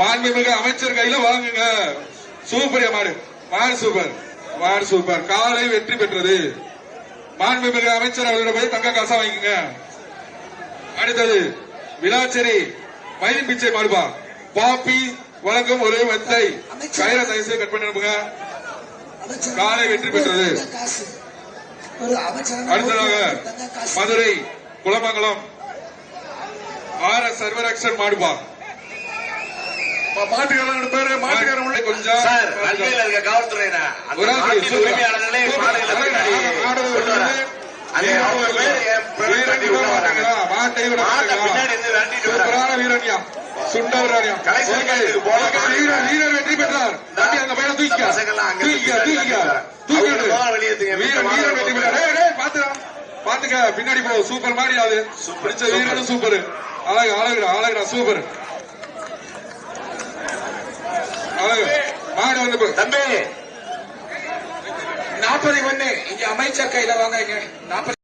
மாண்புமிகு அமைச்சர் கையில வாங்குங்க. சூப்பர் மாடு, மாடு சூப்பர், மாடு சூப்பர். காலை வெற்றி பெற்றது. மாண்புமிகு அமைச்சர் அவர்களிடம் போய் தங்க காசா வாங்கிக்கங்க. அடுத்தது விளாச்சேரி மயில் பிச்சை மாடுபா. பாப்பி வழங்கும் ஒரு மெத்தை கயிறை தயவு கட் பண்ணி அனுப்புங்க. காலை வெற்றி பெற்றது. அடுத்ததாக மதுரை குளமங்கலம் RS சர்வரக்ஷன் மாடுபா. மாட்டுக்காரன் பேரு மாட்டுக்காரன் கொஞ்சம் காவல்துறையினர் வீரன்யா சுண்டவராணியா வீரர் வெற்றி பெற்றார். அந்த பையன் தூக்கிக்க வீரன் வெற்றி பெற்றார். பாத்துக்க பின்னாடி போ. சூப்பர் மாடி அது பிடிச்ச வீரனும் சூப்பர். அழகு அழகுடா அழகுடா சூப்பர் அழகு மாடு வந்து தம்பி 41 இங்க அமைச்சர் கையில வாங்க. 40